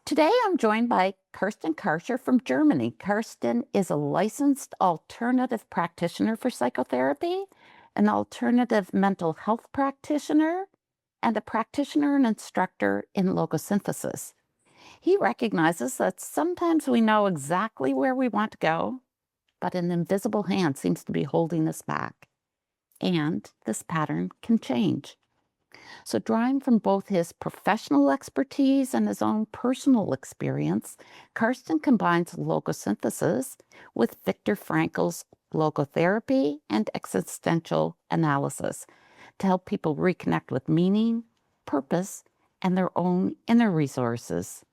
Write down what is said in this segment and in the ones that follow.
Today, I'm joined by Carsten Kärcher from Germany. Carsten is a licensed alternative practitioner for psychotherapy, an alternative mental health practitioner, and a practitioner and instructor in logosynthesis. He recognizes that sometimes we know exactly where we want to go, but an invisible hand seems to be holding us back. And this pattern can change. So, drawing from both his professional expertise and his own personal experience, Carsten combines logosynthesis with Viktor Frankl's logotherapy and existential analysis to help people reconnect with meaning, purpose, and their own inner resources.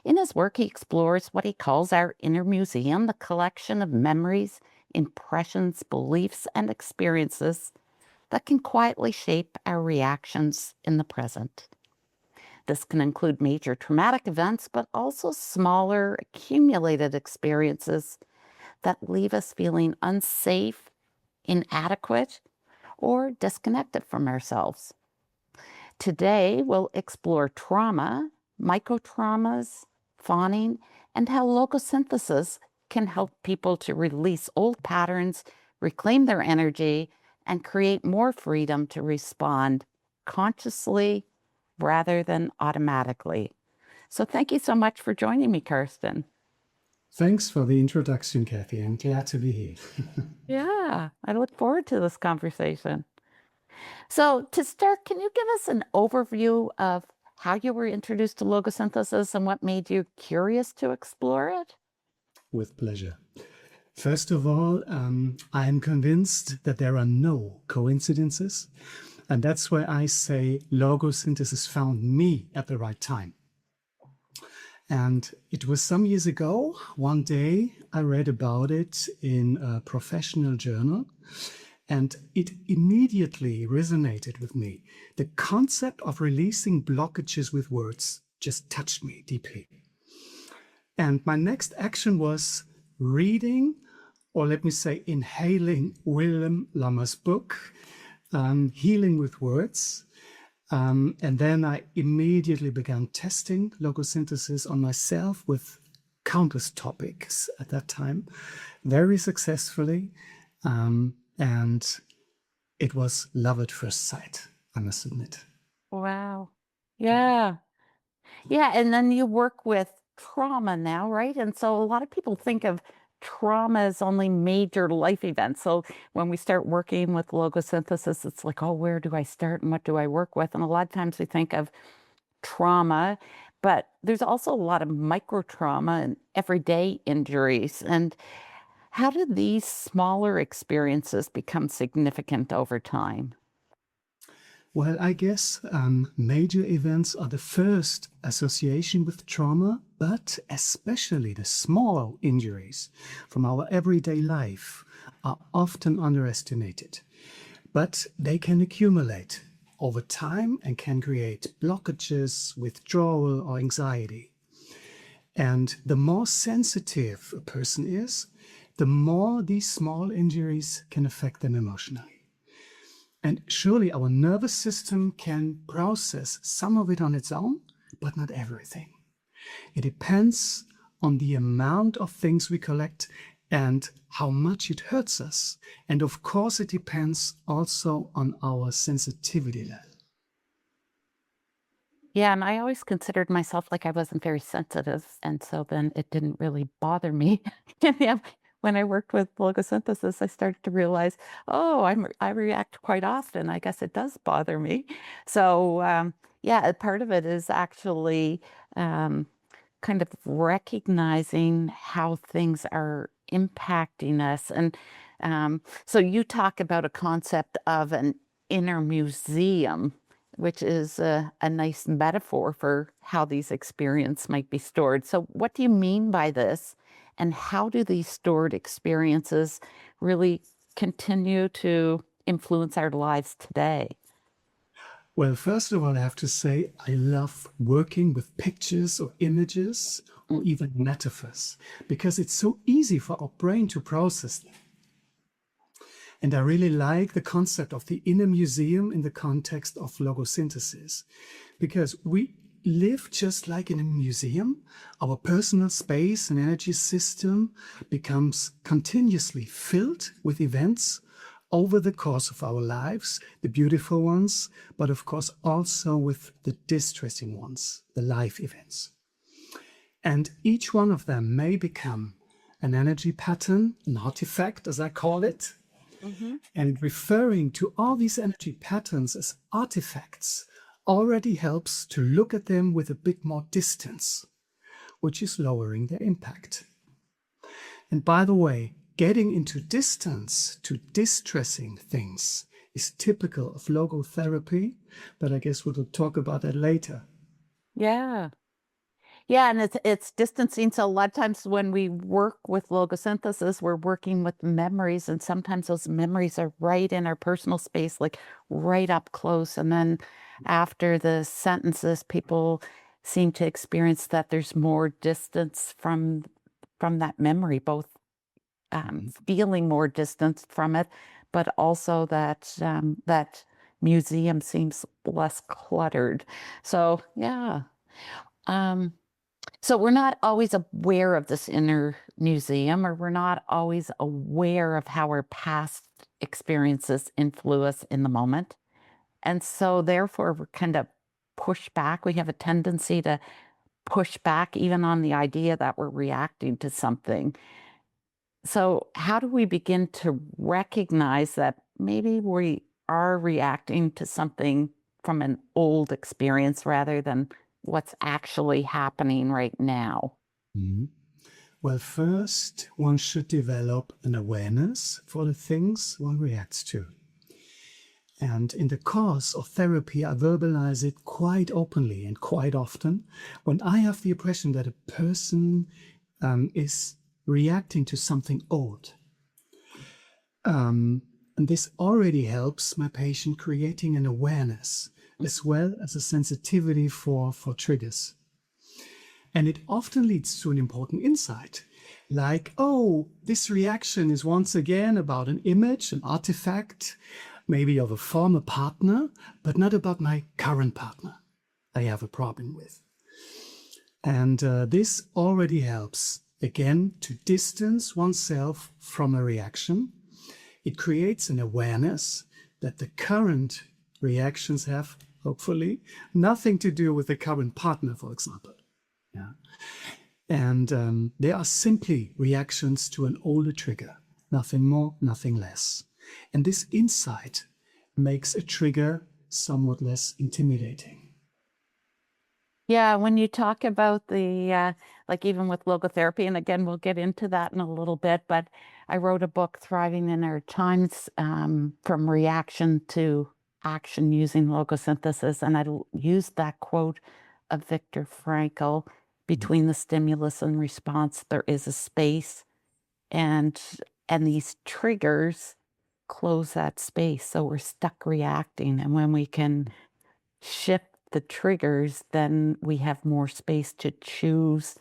In his work, he explores what he calls our inner museum, the collection of memories, impressions, beliefs, and experiences that can quietly shape our reactions in the present. This can include major traumatic events, but also smaller, accumulated experiences that leave us feeling unsafe, inadequate, or disconnected from ourselves. Today, we'll explore trauma, microtraumas, fawning, and how logosynthesis can help people to release old patterns, reclaim their energy, and create more freedom to respond consciously rather than automatically. So thank you so much for joining me, Carsten. Thanks for the introduction, Cathy. I'm glad to be here. Yeah, I look forward to this conversation. So to start, can you give us an overview of how you were introduced to logosynthesis and what made you curious to explore it? With pleasure. First of all, I am convinced that there are no coincidences. And that's why I say logosynthesis found me at the right time. And it was some years ago. One day I read about it in a professional journal, and it immediately resonated with me. The concept of releasing blockages with words just touched me deeply. And my next action was reading, or let me say inhaling, Willem Lammers' book, Healing with Words. And then I immediately began testing logosynthesis on myself with countless topics at that time, very successfully. And it was love at first sight, I must admit. Wow. Yeah. Yeah. And then you work with trauma now, right? And so a lot of people think of trauma as only major life events. So when we start working with logosynthesis, it's like, oh, where do I start and what do I work with? And a lot of times we think of trauma, but there's also a lot of micro trauma and everyday injuries. And how do these smaller experiences become significant over time? Well, I guess major events are the first association with trauma, but especially the small injuries from our everyday life are often underestimated. But they can accumulate over time and can create blockages, withdrawal, or anxiety. And the more sensitive a person is, the more these small injuries can affect them emotionally. And surely our nervous system can process some of it on its own, but not everything. It depends on the amount of things we collect and how much it hurts us. And of course, it depends also on our sensitivity level. Yeah, and I always considered myself like I wasn't very sensitive, and so then it didn't really bother me. And yeah, when I worked with logosynthesis, I started to realize, oh, I react quite often. I guess it does bother me. So yeah, a part of it is actually kind of recognizing how things are impacting us. And so you talk about a concept of an inner museum, which is a nice metaphor for how these experiences might be stored. So what do you mean by this? And how do these stored experiences really continue to influence our lives today? Well, first of all, I have to say I love working with pictures or images or even metaphors because it's so easy for our brain to process them. And I really like the concept of the inner museum in the context of logosynthesis, because we live just like in a museum. Our personal space and energy system becomes continuously filled with events over the course of our lives, the beautiful ones, but of course also with the distressing ones, the life events. And each one of them may become an energy pattern, an artifact, as I call it. And referring to all these energy patterns as artifacts already helps to look at them with a bit more distance, which is lowering their impact. And by the way, getting into distance to distressing things is typical of logotherapy, but I guess we'll talk about that later. Yeah. Yeah, and it's distancing. So a lot of times when we work with logosynthesis, we're working with memories, and sometimes those memories are right in our personal space, like right up close. And then after the sentences, people seem to experience that there's more distance from that memory, both feeling more distance from it, but also that that museum seems less cluttered. So yeah. So we're not always aware of this inner museum, or we're not always aware of how our past experiences influence in the moment. And so therefore we're kind of pushed back. We have a tendency to push back even on the idea that we're reacting to something. So how do we begin to recognize that maybe we are reacting to something from an old experience rather than what's actually happening right now? Well, first, one should develop an awareness for the things one reacts to. And in the course of therapy, I verbalize it quite openly and quite often when I have the impression that a person is reacting to something old. And this already helps my patient creating an awareness as well as a sensitivity for triggers. And it often leads to an important insight, like, oh, this reaction is once again about an image, an artifact, maybe of a former partner, but not about my current partner I have a problem with. And this already helps, again, to distance oneself from a reaction. It creates an awareness that the current reactions have, hopefully, nothing to do with the current partner, for example. Yeah. And they are simply reactions to an older trigger, nothing more, nothing less. And this insight makes a trigger somewhat less intimidating. Yeah, when you talk about the, like even with logotherapy, and again, we'll get into that in a little bit, but I wrote a book, Thriving in Our Times, from reaction to action using logosynthesis. And I used that quote of Viktor Frankl, between the stimulus and response, there is a space, and these triggers close that space. So we're stuck reacting. And when we can shift the triggers, then we have more space to choose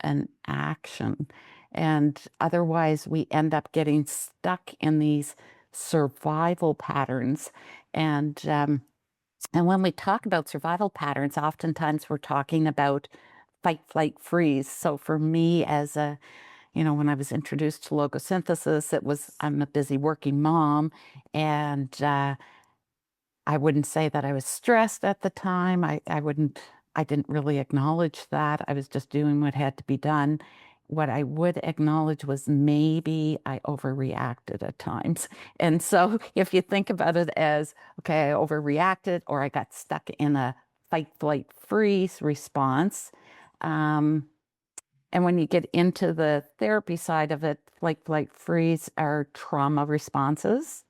an action. And otherwise, we end up getting stuck in these survival patterns. And when we talk about survival patterns, oftentimes we're talking about fight, flight, freeze. So for me, as a, when I was introduced to logosynthesis, I'm a busy working mom, and I wouldn't say that I was stressed at the time. I didn't really acknowledge that. I was just doing what had to be done. What I would acknowledge was maybe I overreacted at times. And so if you think about it as, okay, I overreacted, or I got stuck in a fight, flight, freeze response. And when you get into the therapy side of it, fight, flight, freeze are trauma responses.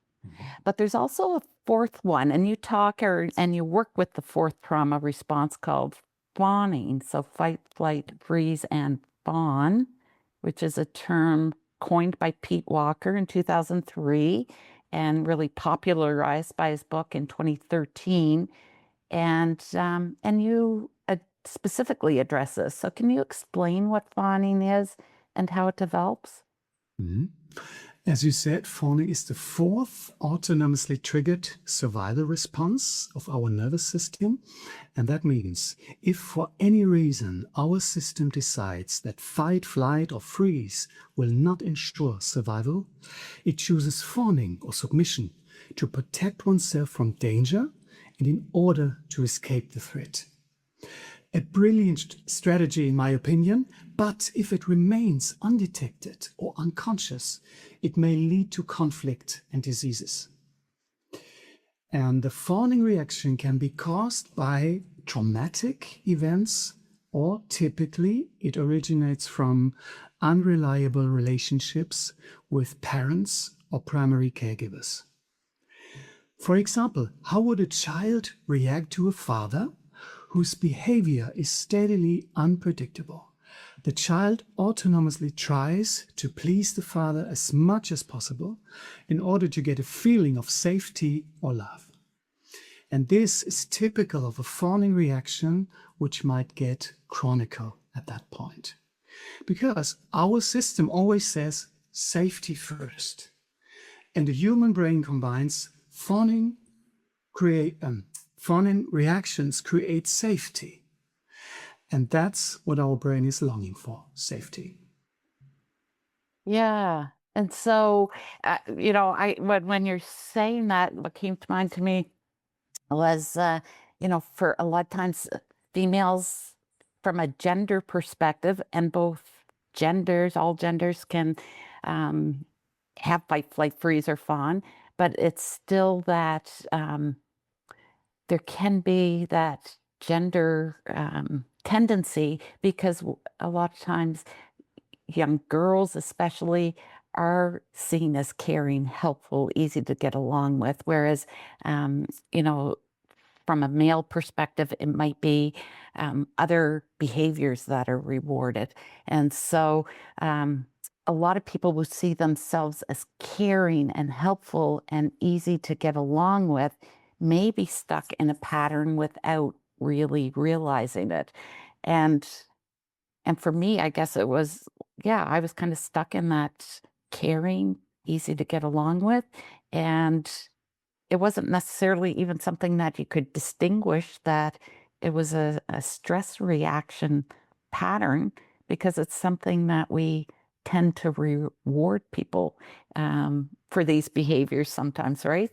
But there's also a fourth one, and you work with the fourth trauma response called fawning. So fight, flight, freeze, and fawn, which is a term coined by Pete Walker in 2003 and really popularized by his book in 2013. And you specifically address this. So can you explain what fawning is and how it develops? Mm-hmm. As you said, fawning is the fourth autonomously triggered survival response of our nervous system. And that means if for any reason our system decides that fight, flight, or freeze will not ensure survival, it chooses fawning or submission to protect oneself from danger and in order to escape the threat. A brilliant strategy, in my opinion, but if it remains undetected or unconscious, it may lead to conflict and diseases. And the fawning reaction can be caused by traumatic events, or typically it originates from unreliable relationships with parents or primary caregivers. For example, how would a child react to a father whose behavior is steadily unpredictable? The child autonomously tries to please the father as much as possible in order to get a feeling of safety or love. And this is typical of a fawning reaction, which might get chronic at that point. Because our system always says safety first. And the human brain combines fawning reactions create safety. And that's what our brain is longing for, safety. Yeah. And so, when you're saying that, what came to mind to me was, for a lot of times females from a gender perspective, and both genders, all genders can have fight, flight, freeze, or fawn, but it's still that there can be that gender tendency, because a lot of times young girls especially are seen as caring, helpful, easy to get along with, whereas from a male perspective, it might be other behaviors that are rewarded. And so a lot of people will see themselves as caring and helpful and easy to get along with, maybe stuck in a pattern without really realizing it. And for me, I guess it was, I was kind of stuck in that caring, easy to get along with. And it wasn't necessarily even something that you could distinguish that it was a stress reaction pattern, because it's something that we tend to reward people for these behaviors sometimes, right?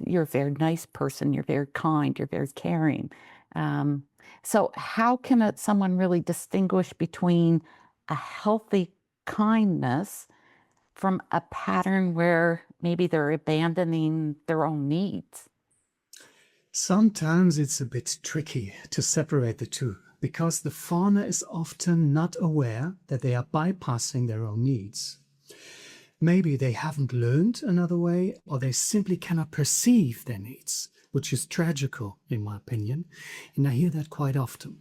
You're a very nice person, you're very kind, you're very caring. So how can someone really distinguish between a healthy kindness from a pattern where maybe they're abandoning their own needs? Sometimes it's a bit tricky to separate the two, because the fawner is often not aware that they are bypassing their own needs. Maybe they haven't learned another way, or they simply cannot perceive their needs, which is tragical in my opinion, and I hear that quite often.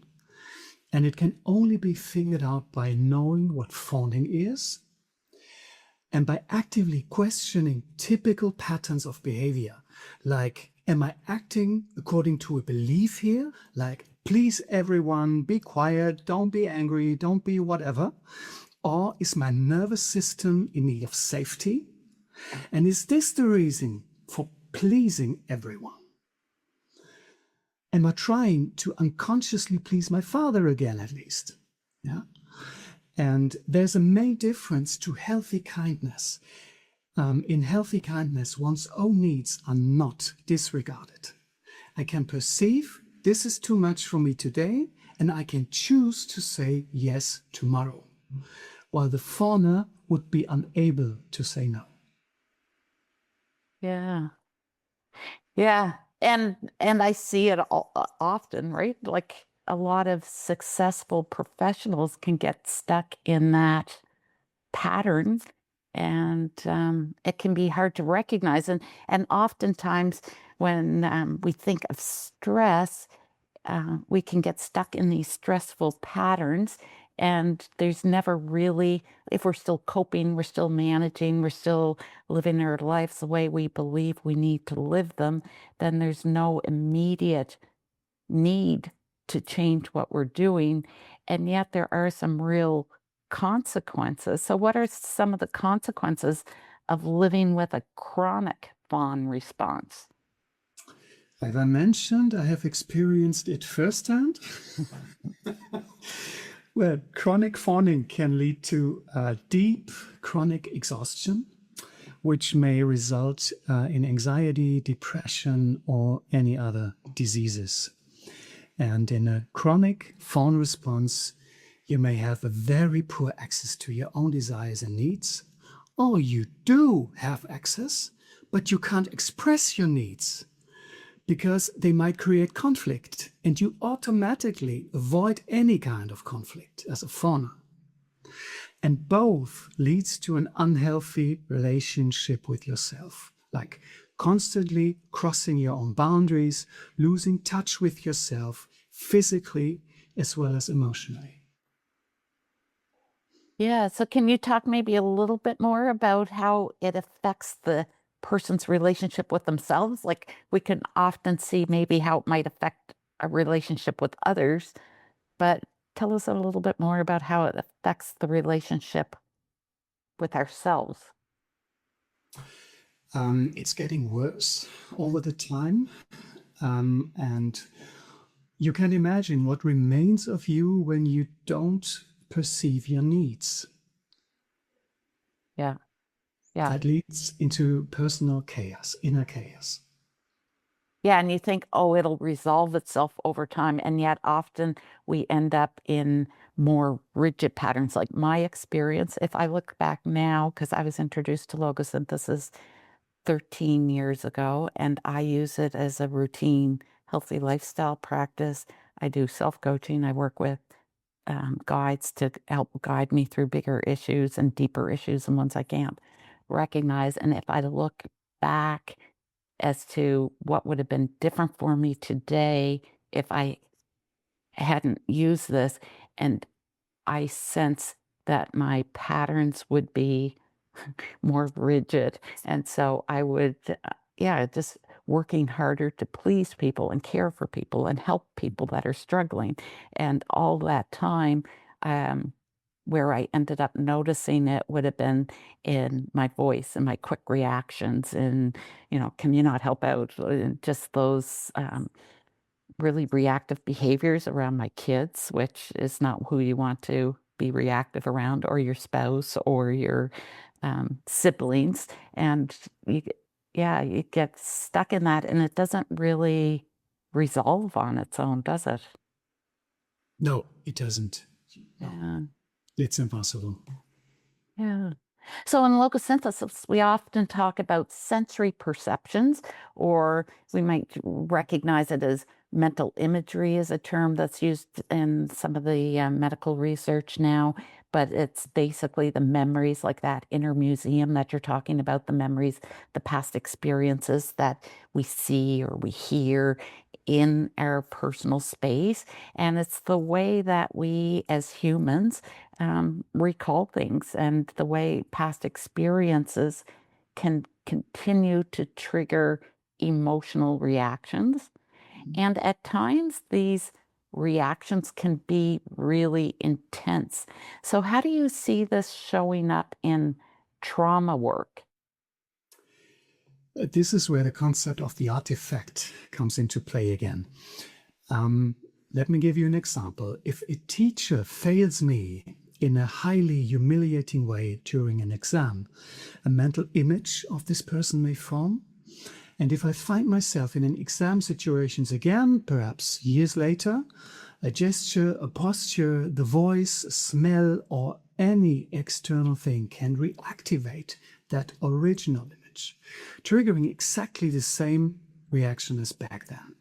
And it can only be figured out by knowing what fawning is, and by actively questioning typical patterns of behavior, like, am I acting according to a belief here? Like, please everyone, be quiet, don't be angry, don't be whatever. Or is my nervous system in need of safety? And is this the reason for pleasing everyone? Am I trying to unconsciously please my father again, at least? Yeah. And there's a main difference to healthy kindness. In healthy kindness, one's own needs are not disregarded. I can perceive this is too much for me today, and I can choose to say yes tomorrow, while the fawner would be unable to say no. Yeah. Yeah. And I see it often, right? Like a lot of successful professionals can get stuck in that pattern, and it can be hard to recognize. And oftentimes when we think of stress, we can get stuck in these stressful patterns, and there's never really, if we're still coping, we're still managing, we're still living our lives the way we believe we need to live them, then there's no immediate need to change what we're doing. And yet there are some real consequences. So what are some of the consequences of living with a chronic fawn response? As I mentioned, I have experienced it firsthand. Well, chronic fawning can lead to deep chronic exhaustion, which may result in anxiety, depression, or any other diseases. And in a chronic fawn response, you may have a very poor access to your own desires and needs, or you do have access, but you can't express your needs because they might create conflict, and you automatically avoid any kind of conflict as a fawner. And both leads to an unhealthy relationship with yourself, like constantly crossing your own boundaries, losing touch with yourself physically as well as emotionally. Yeah, so can you talk maybe a little bit more about how it affects the person's relationship with themselves? Like we can often see maybe how it might affect a relationship with others, but tell us a little bit more about how it affects the relationship with ourselves. It's getting worse all the time. And you can imagine what remains of you when you don't perceive your needs. Yeah. Yeah. That leads into personal chaos, inner chaos. Yeah, and you think, oh, it'll resolve itself over time. And yet often we end up in more rigid patterns. Like my experience, if I look back now, because I was introduced to logosynthesis 13 years ago, and I use it as a routine, healthy lifestyle practice. I do self-coaching. I work with guides to help guide me through bigger issues and deeper issues and ones I can't recognize. And if I look back as to what would have been different for me today if I hadn't used this, and I sense that my patterns would be more rigid. And so I would, yeah, just working harder to please people and care for people and help people that are struggling. And all that time, where I ended up noticing it would have been in my voice and my quick reactions and, can you not help out? And just those really reactive behaviors around my kids, which is not who you want to be reactive around, or your spouse or your siblings. And you get stuck in that, and it doesn't really resolve on its own, does it? No, it doesn't. No, Yeah. it's impossible. Yeah. So in logosynthesis, we often talk about sensory perceptions, or we might recognize it as mental imagery is a term that's used in some of the medical research now, but it's basically the memories, like that inner museum that you're talking about, the memories, the past experiences that we see or we hear in our personal space. And it's the way that we as humans recall things, and the way past experiences can continue to trigger emotional reactions. And at times, these reactions can be really intense. So, how do you see this showing up in trauma work? This is where the concept of the artifact comes into play again. Let me give you an example. If a teacher fails me in a highly humiliating way during an exam, a mental image of this person may form. And if I find myself in an exam situations again, perhaps years later, a gesture, a posture, the voice, a smell, or any external thing can reactivate that original image, triggering exactly the same reaction as back then.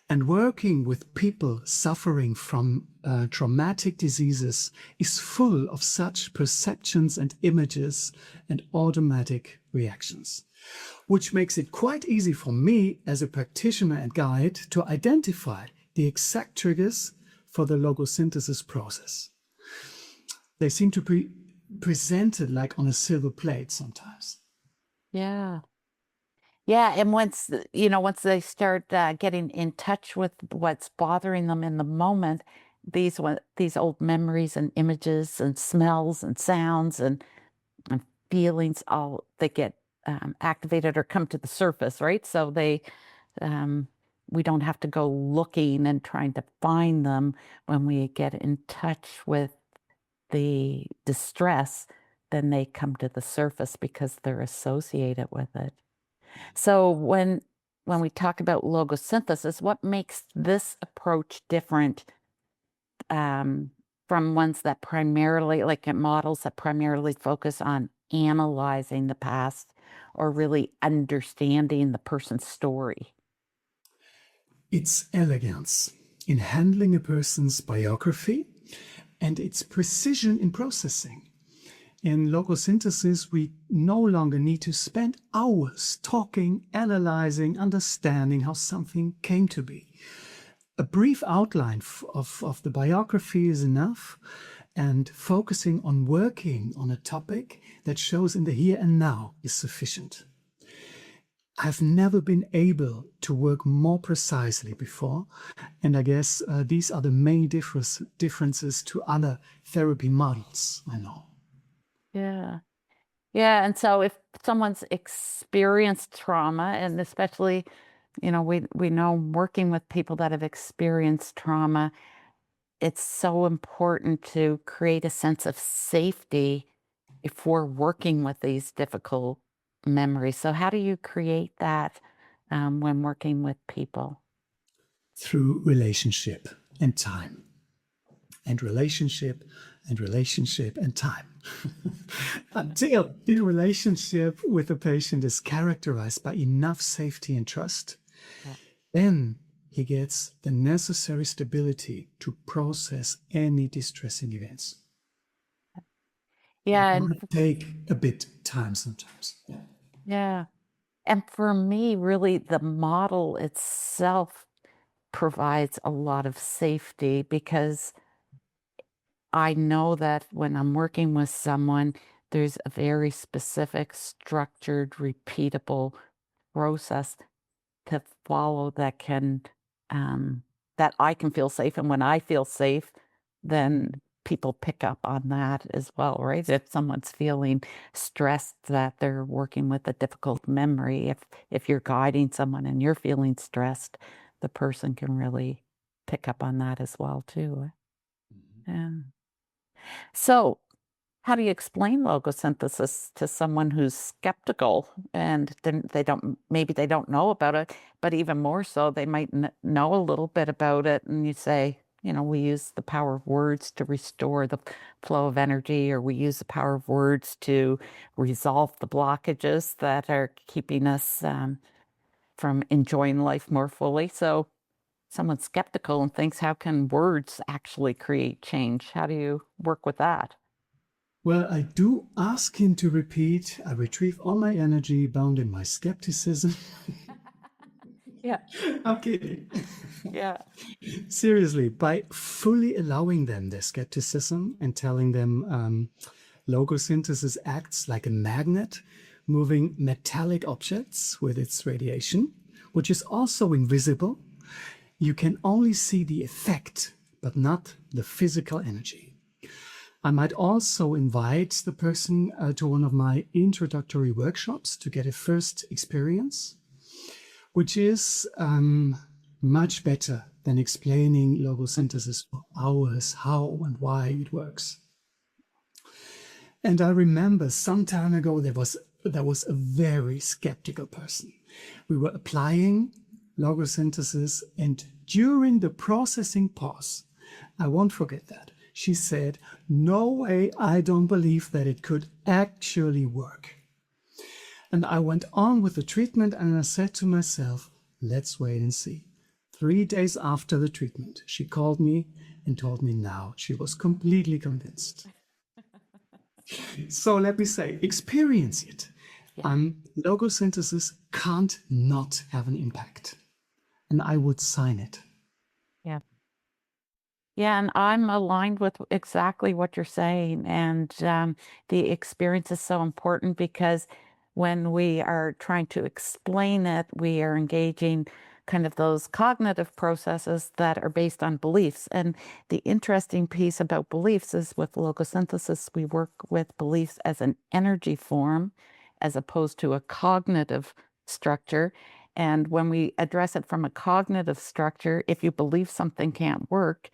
And working with people suffering from traumatic diseases is full of such perceptions and images and automatic reactions, which makes it quite easy for me as a practitioner and guide to identify the exact triggers for the logosynthesis process. They seem to be presented like on a silver plate sometimes. Yeah. Yeah, and once they start getting in touch with what's bothering them in the moment, these old memories and images and smells and sounds and feelings they get activated or come to the surface, right? So we don't have to go looking and trying to find them. When we get in touch with the distress, then they come to the surface because they're associated with it. So when we talk about logosynthesis, what makes this approach different from ones that primarily, like models that primarily focus on analyzing the past or really understanding the person's story? Its elegance in handling a person's biography and its precision in processing. In logosynthesis, we no longer need to spend hours talking, analyzing, understanding how something came to be. A brief outline of the biography is enough, and focusing on working on a topic that shows in the here and now is sufficient. I've never been able to work more precisely before, and I guess these are the main differences to other therapy models I know. Yeah. Yeah. And so if someone's experienced trauma, and especially, we know working with people that have experienced trauma, it's so important to create a sense of safety if we're working with these difficult memories. So how do you create that when working with people? Through relationship and time. And relationship and relationship and time. Until the relationship with the patient is characterized by enough safety and trust, then he gets the necessary stability to process any distressing events. Yeah. It And might take a bit time sometimes. yeah. And for me, really, the model itself provides a lot of safety because I know that when I'm working with someone, there's a very specific, structured, repeatable process to follow that that I can feel safe. And when I feel safe, then people pick up on that as well, right? If someone's feeling stressed that they're working with a difficult memory, if you're guiding someone and you're feeling stressed, the person can really pick up on that as well too. Yeah. So how do you explain logosynthesis to someone who's skeptical and then maybe they don't know about it, but even more so, they might know a little bit about it, and you say, we use the power of words to restore the flow of energy, or we use the power of words to resolve the blockages that are keeping us from enjoying life more fully. So someone's skeptical and thinks, how can words actually create change? How do you work with that? Well, I do ask him to repeat, I retrieve all my energy bound in my skepticism. Yeah. I'm kidding. Yeah. Seriously, by fully allowing them their skepticism and telling them logosynthesis acts like a magnet, moving metallic objects with its radiation, which is also invisible, you can only see the effect, but not the physical energy. I might also invite the person to one of my introductory workshops to get a first experience, which is much better than explaining logosynthesis for hours, how and why it works. And I remember some time ago there was a very skeptical person. We were applying logosynthesis, and during the processing pause, I won't forget that, she said, "No way, I don't believe that it could actually work." And I went on with the treatment, and I said to myself, let's wait and see. 3 days after the treatment, she called me and told me now she was completely convinced. So let me say, experience it. Yeah. Logosynthesis can't not have an impact. And I would sign it. Yeah. Yeah, and I'm aligned with exactly what you're saying. And the experience is so important because when we are trying to explain it, we are engaging kind of those cognitive processes that are based on beliefs. And the interesting piece about beliefs is with logosynthesis, we work with beliefs as an energy form as opposed to a cognitive structure. And when we address it from a cognitive structure, if you believe something can't work,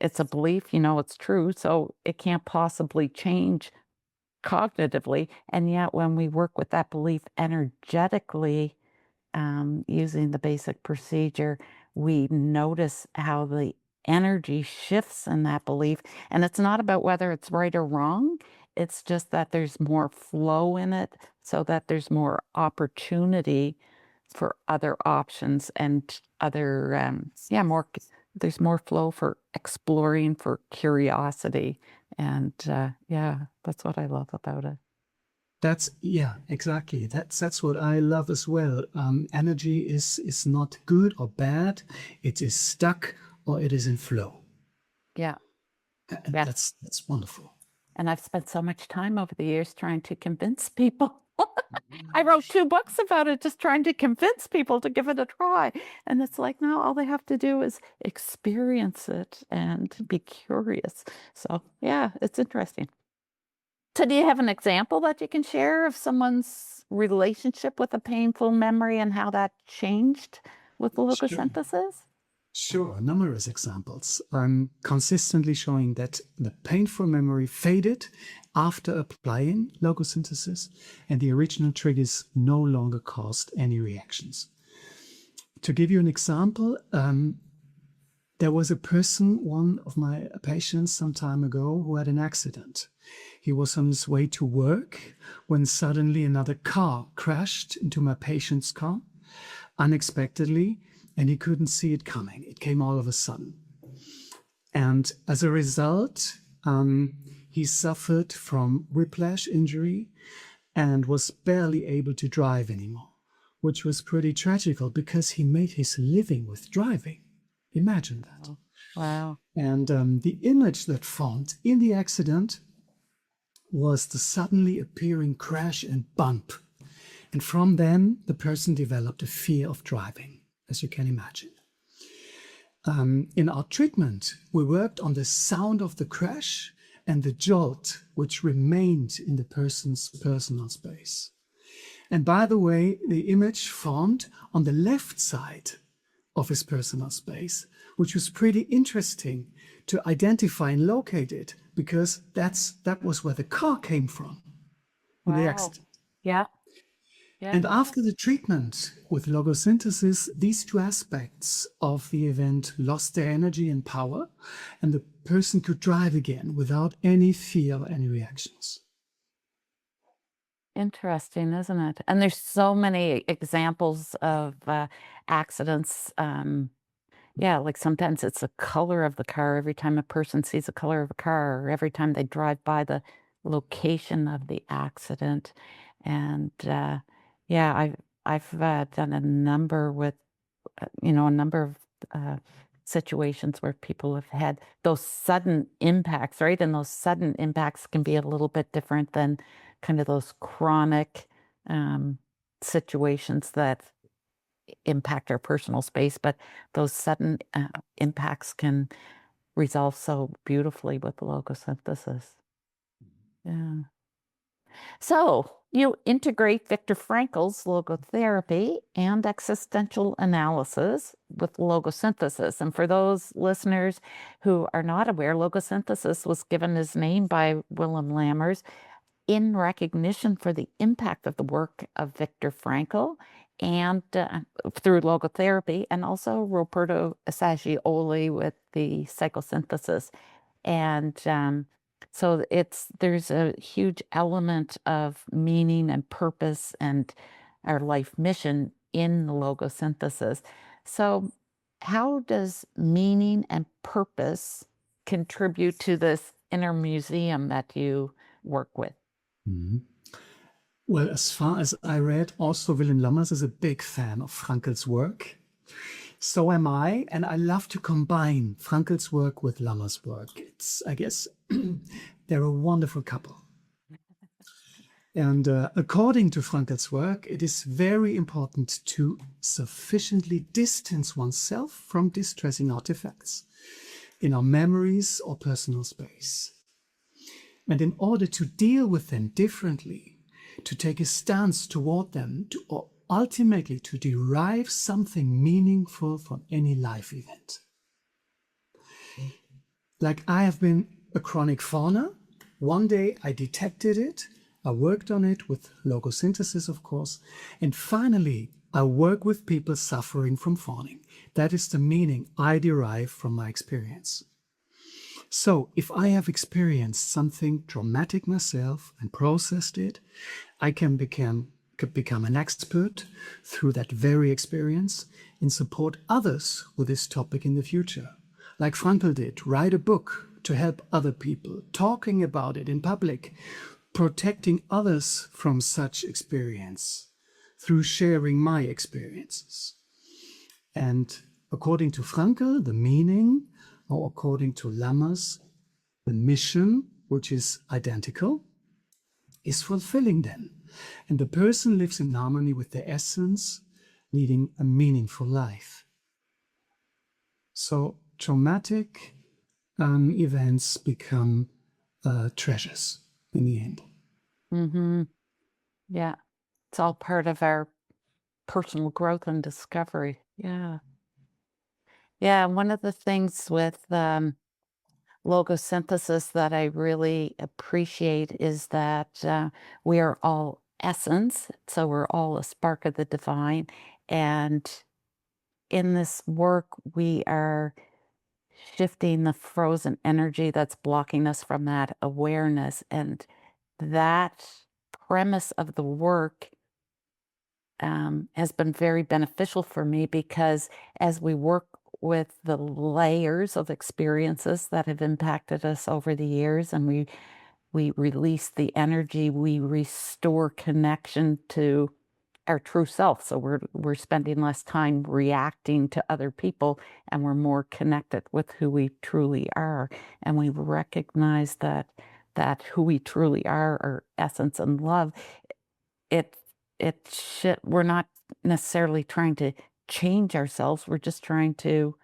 it's a belief, you know it's true, so it can't possibly change cognitively. And yet when we work with that belief energetically, using the basic procedure, we notice how the energy shifts in that belief. And it's not about whether it's right or wrong. It's just that there's more flow in it so that there's more opportunity for other options and other, there's more flow for exploring, for curiosity. And that's what I love about it. Exactly. That's what I love as well. Energy is not good or bad. It is stuck or it is in flow. Yeah. And Yeah. that's wonderful. And I've spent so much time over the years trying to convince people. I wrote 2 books about it, just trying to convince people to give it a try. And it's like, no, all they have to do is experience it and be curious. So yeah, it's interesting. So do you have an example that you can share of someone's relationship with a painful memory and how that changed with logosynthesis? Sure, numerous examples. I'm consistently showing that the painful memory faded after applying logosynthesis, and the original triggers no longer caused any reactions. To give you an example, there was a person, one of my patients some time ago, who had an accident. He was on his way to work when suddenly another car crashed into my patient's car unexpectedly, and he couldn't see it coming. It came all of a sudden. And as a result, he suffered from whiplash injury and was barely able to drive anymore, which was pretty tragical because he made his living with driving. Imagine that. Wow. And the image that formed in the accident was the suddenly appearing crash and bump. And from then, the person developed a fear of driving, as you can imagine. In our treatment, we worked on the sound of the crash and the jolt, which remained in the person's personal space. And by the way, the image formed on the left side of his personal space, which was pretty interesting to identify and locate it, because that was where the car came from in the accident. Yeah. And after the treatment with logosynthesis, these 2 aspects of the event lost their energy and power, and the person could drive again without any fear or any reactions. Interesting, isn't it? And there's so many examples of accidents. Like sometimes it's the color of the car. Every time a person sees the color of a car, or every time they drive by the location of the accident. And I've done a number with, a number of situations where people have had those sudden impacts, right? And those sudden impacts can be a little bit different than kind of those chronic situations that impact our personal space, but those sudden impacts can resolve so beautifully with logosynthesis. Yeah. So you integrate Viktor Frankl's logotherapy and existential analysis with logosynthesis. And for those listeners who are not aware, logosynthesis was given its name by Willem Lammers in recognition for the impact of the work of Viktor Frankl and through logotherapy, and also Roberto Assagioli with the psychosynthesis. And so there's a huge element of meaning and purpose and our life mission in the logosynthesis. So how does meaning and purpose contribute to this inner museum that you work with? Mm-hmm. Well, as far as I read, also Willem Lammers is a big fan of Frankl's work. So am I, and I love to combine Frankl's work with Lammers' work. I guess, they're a wonderful couple. And according to Frankel's work, it is very important to sufficiently distance oneself from distressing artifacts in our memories or personal space. And in order to deal with them differently, to take a stance toward them, or ultimately to derive something meaningful from any life event. Like I have been a chronic fawner. One day I detected it. I worked on it with logosynthesis, of course. And finally, I work with people suffering from fawning. That is the meaning I derive from my experience. So if I have experienced something traumatic myself and processed it, I could become an expert through that very experience and support others with this topic in the future. Like Frankl did, write a book to help other people, talking about it in public, protecting others from such experience through sharing my experiences. And according to Frankl, the meaning, or according to Lammers, the mission, which is identical, is fulfilling then. And the person lives in harmony with their essence, leading a meaningful life. So traumatic events become treasures in the end. Mm-hmm. Yeah. It's all part of our personal growth and discovery. Yeah. Yeah. One of the things with logosynthesis that I really appreciate is that we are all essence. So we're all a spark of the divine. And in this work, we are shifting the frozen energy that's blocking us from that awareness. And that premise of the work has been very beneficial for me, because as we work with the layers of experiences that have impacted us over the years, and we release the energy, we restore connection to our true self. So we're spending less time reacting to other people, and we're more connected with who we truly are. And we recognize that who we truly are, our essence and love, we're not necessarily trying to change ourselves. We're just trying to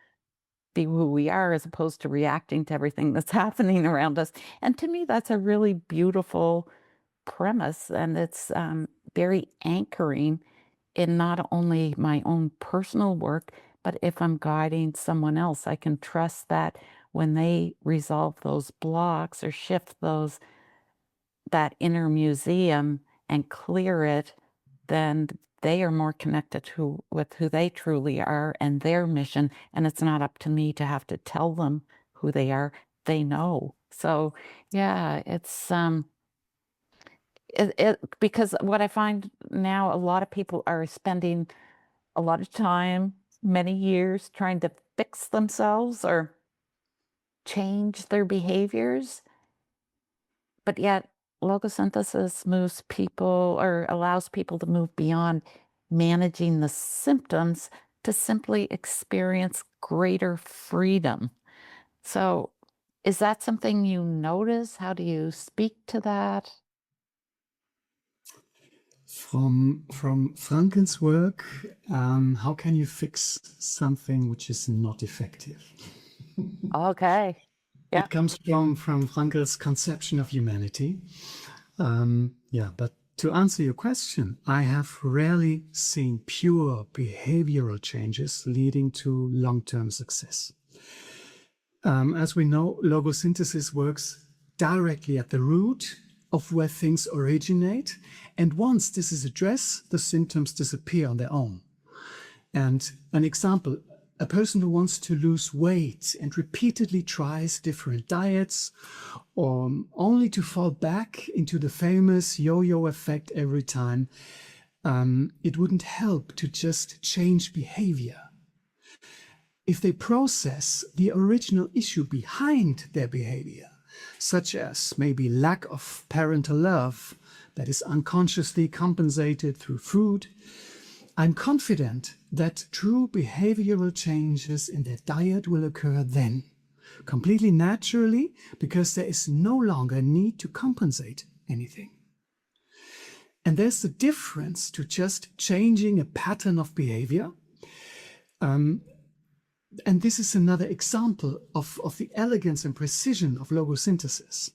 be who we are, as opposed to reacting to everything that's happening around us. And to me, that's a really beautiful premise, and it's very anchoring in not only my own personal work, but if I'm guiding someone else, I can trust that when they resolve those blocks or shift that inner museum and clear it, then they are more connected with who they truly are and their mission. And it's not up to me to have to tell them who they are. They know. So yeah, it's because what I find now, a lot of people are spending a lot of time, many years, trying to fix themselves or change their behaviors. But yet, logosynthesis moves people, or allows people to move beyond managing the symptoms to simply experience greater freedom. So, is that something you notice? How do you speak to that? From Frankel's work, how can you fix something which is not effective? Okay. Yeah. It comes from Frankel's conception of humanity. But to answer your question, I have rarely seen pure behavioral changes leading to long-term success. As we know, logosynthesis works directly at the root of where things originate. And once this is addressed, the symptoms disappear on their own. And an example, a person who wants to lose weight and repeatedly tries different diets, only to fall back into the famous yo-yo effect every time, it wouldn't help to just change behavior. If they process the original issue behind their behavior, such as maybe lack of parental love that is unconsciously compensated through food, I'm confident that true behavioral changes in their diet will occur then, completely naturally, because there is no longer need to compensate anything. And there's a difference to just changing a pattern of behavior. And this is another example of the elegance and precision of logosynthesis.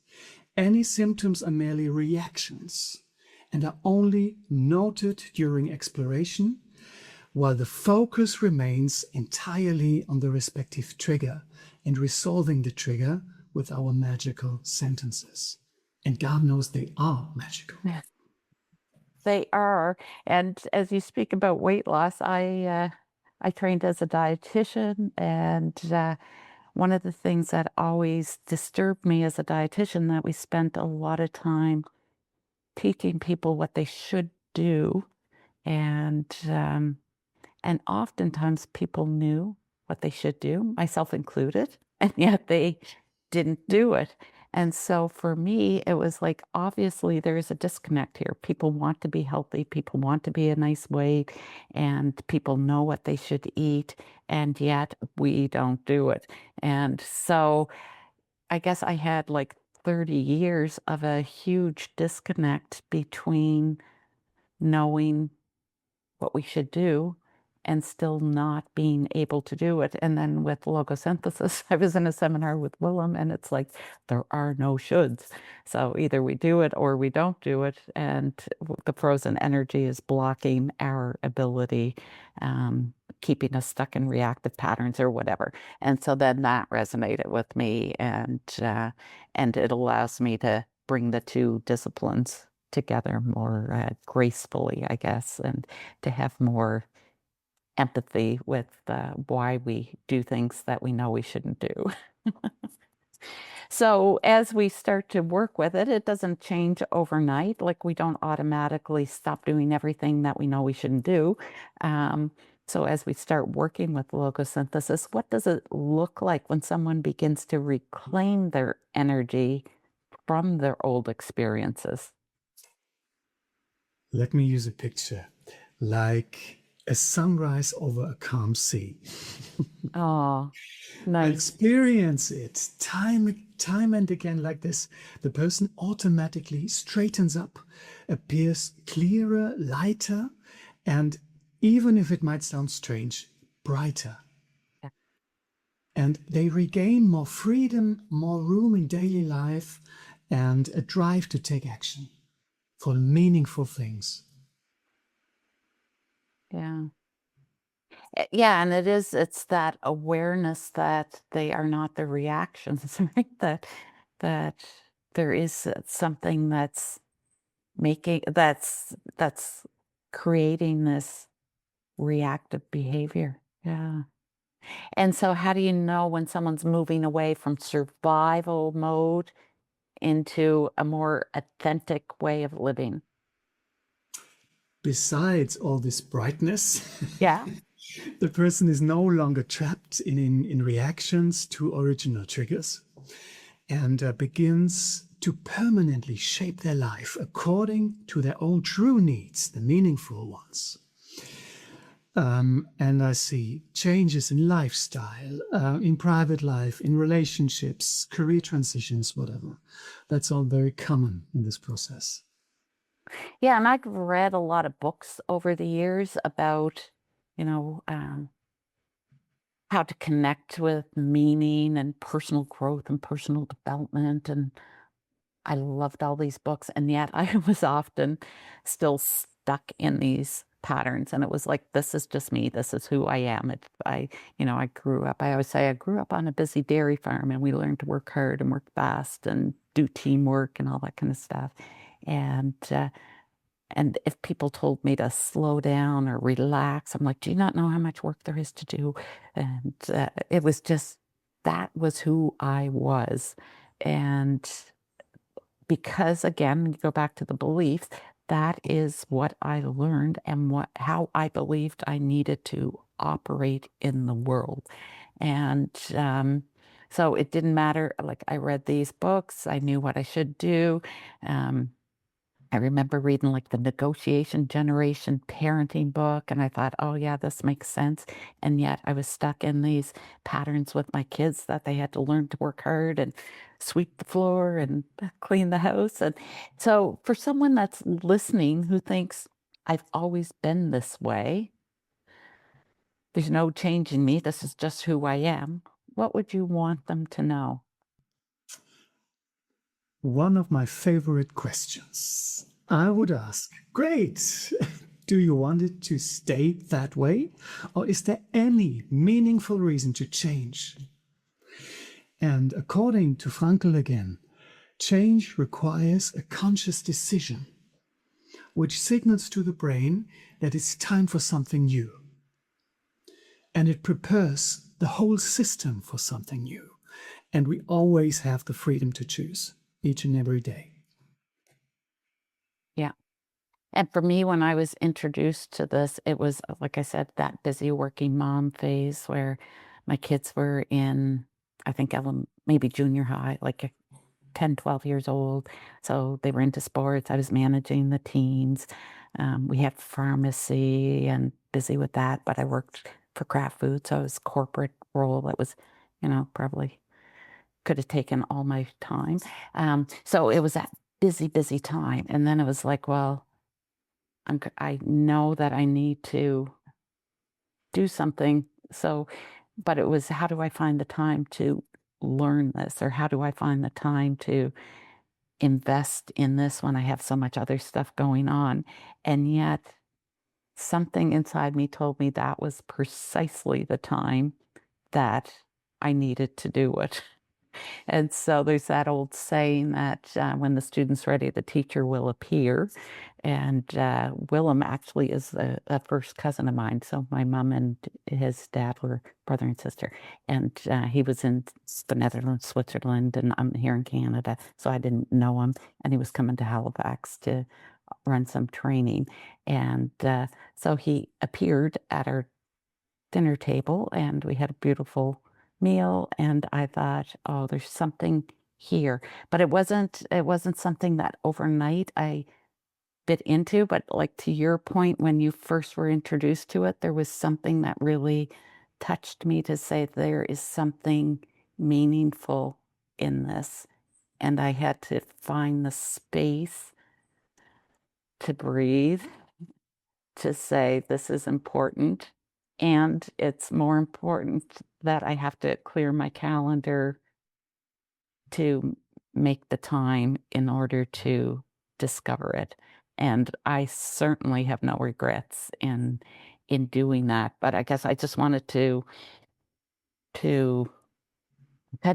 Any symptoms are merely reactions and are only noted during exploration, while the focus remains entirely on the respective trigger and resolving the trigger with our magical sentences. And God knows they are magical. Yeah. They are. And as you speak about weight loss, I trained as a dietitian, and one of the things that always disturbed me as a dietitian that we spent a lot of time teaching people what they should do, and oftentimes people knew what they should do, myself included, and yet they didn't do it. And so for me, it was like, obviously there's a disconnect here. People want to be healthy, people want to be a nice weight, and people know what they should eat, and yet we don't do it. And so I guess I had like 30 years of a huge disconnect between knowing what we should do and still not being able to do it. And then with logosynthesis, I was in a seminar with Willem, and it's like, there are no shoulds. So either we do it or we don't do it. And the frozen energy is blocking our ability, keeping us stuck in reactive patterns or whatever. And so then that resonated with me, and it allows me to bring the two disciplines together more gracefully, I guess, and to have more empathy with why we do things that we know we shouldn't do. So as we start to work with it, it doesn't change overnight. Like, we don't automatically stop doing everything that we know we shouldn't do. So as we start working with logosynthesis, what does it look like when someone begins to reclaim their energy from their old experiences? Let me use a picture, like a sunrise over a calm sea. Oh, I nice. experience it time and again like this. The person automatically straightens up, appears clearer, lighter, and even if it might sound strange, brighter. Yeah. And they regain more freedom, more room in daily life, and a drive to take action for meaningful things. Yeah. Yeah, and it's that awareness that they are not the reactions, right? That there is something that's that's creating this reactive behavior. Yeah. And so how do you know when someone's moving away from survival mode into a more authentic way of living? Besides all this brightness, Yeah. the person is no longer trapped in reactions to original triggers, and begins to permanently shape their life according to their own true needs, the meaningful ones. And I see changes in lifestyle, in private life, in relationships, career transitions, whatever. That's all very common in this process. Yeah, and I've read a lot of books over the years about, you know, how to connect with meaning and personal growth and personal development. And I loved all these books, and yet I was often still stuck in these patterns. And it was like, this is just me. This is who I am. I grew up, I always say I grew up on a busy dairy farm, and we learned to work hard and work fast and do teamwork and all that kind of stuff. And if people told me to slow down or relax, I'm like, do you not know how much work there is to do? And it was just, that was who I was. And because, again, you go back to the beliefs, that is what I learned and how I believed I needed to operate in the world. And so it didn't matter. Like, I read these books, I knew what I should do. I remember reading like the negotiation generation parenting book, and I thought, oh, yeah, this makes sense. And yet I was stuck in these patterns with my kids that they had to learn to work hard and sweep the floor and clean the house. And so, for someone that's listening who thinks, I've always been this way, there's no changing me, this is just who I am, what would you want them to know? One of my favorite questions. I would ask, great, do you want it to stay that way? Or is there any meaningful reason to change? And according to Frankl again, change requires a conscious decision, which signals to the brain that it's time for something new. And it prepares the whole system for something new. And we always have the freedom to choose each and every day. Yeah. And for me, when I was introduced to this, it was, like I said, that busy working mom phase where my kids were in, I think, maybe junior high, like 10, 12 years old. So they were into sports. I was managing the teens. We had pharmacy and busy with that, but I worked for Kraft Food. So it was corporate role that was, probably could have taken all my time. So it was that busy, busy time. And then it was like, well, I know that I need to do something. So, but it was, how do I find the time to learn this? Or how do I find the time to invest in this when I have so much other stuff going on? And yet, something inside me told me that was precisely the time that I needed to do it. And so there's that old saying that when the student's ready, the teacher will appear. And Willem actually is a first cousin of mine. So my mom and his dad were brother and sister. And he was in the Netherlands, Switzerland, and I'm here in Canada. So I didn't know him. And he was coming to Halifax to run some training. And so he appeared at our dinner table, and we had a beautiful meal, and I thought, oh, there's something here. But it wasn't something that overnight I bit into, but like to your point, when you first were introduced to it, there was something that really touched me to say there is something meaningful in this. And I had to find the space to breathe, to say this is important. And it's more important that I have to clear my calendar to make the time in order to discover it. And I certainly have no regrets in doing that. But I guess I just wanted to kind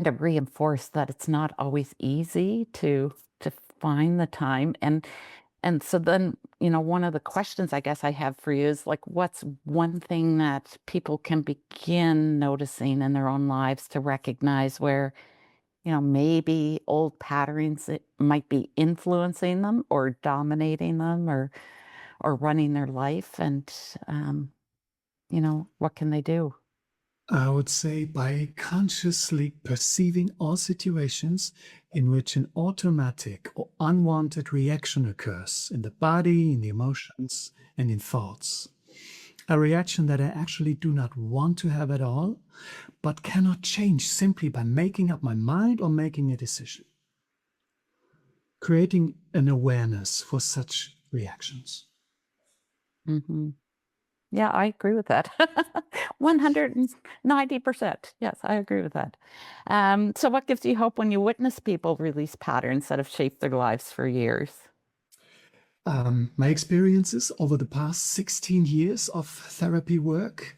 of reinforce that it's not always easy to find the time. And so then, one of the questions I guess I have for you is like, what's one thing that people can begin noticing in their own lives to recognize where, maybe old patterns that might be influencing them or dominating them or running their life, and what can they do? I would say by consciously perceiving all situations in which an automatic or unwanted reaction occurs in the body, in the emotions, and in thoughts. A reaction that I actually do not want to have at all, but cannot change simply by making up my mind or making a decision. Creating an awareness for such reactions. Hmm. Yeah, I agree with that. 190%. Yes, I agree with that. So what gives you hope when you witness people release patterns that have shaped their lives for years? My experiences over the past 16 years of therapy work,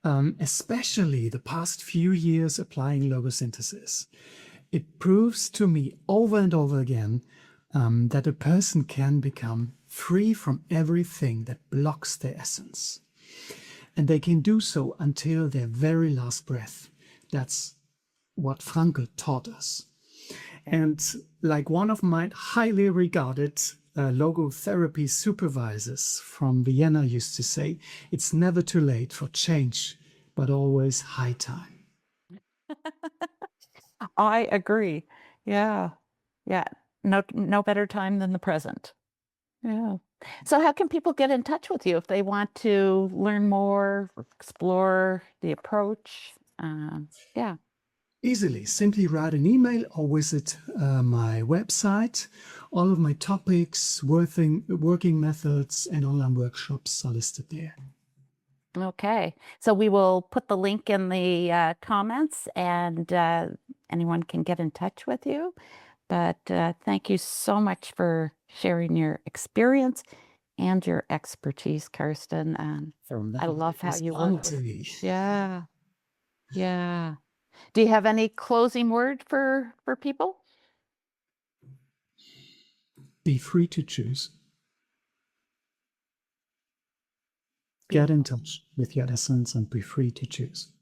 especially the past few years applying logosynthesis, it proves to me over and over again that a person can become free from everything that blocks their essence. And they can do so until their very last breath. That's what Frankl taught us. And like one of my highly regarded logotherapy supervisors from Vienna used to say, it's never too late for change, but always high time. I agree. Yeah. Yeah. No better time than the present. Yeah. So how can people get in touch with you if they want to learn more, explore the approach? Yeah. Easily, simply write an email or visit my website. All of my topics, working methods, and online workshops are listed there. Okay. So we will put the link in the comments, and anyone can get in touch with you. But thank you so much for sharing your experience and your expertise, Carsten. I love how you work. Yeah. Yeah. Do you have any closing word for people? Be free to choose. Get in touch with your essence and be free to choose.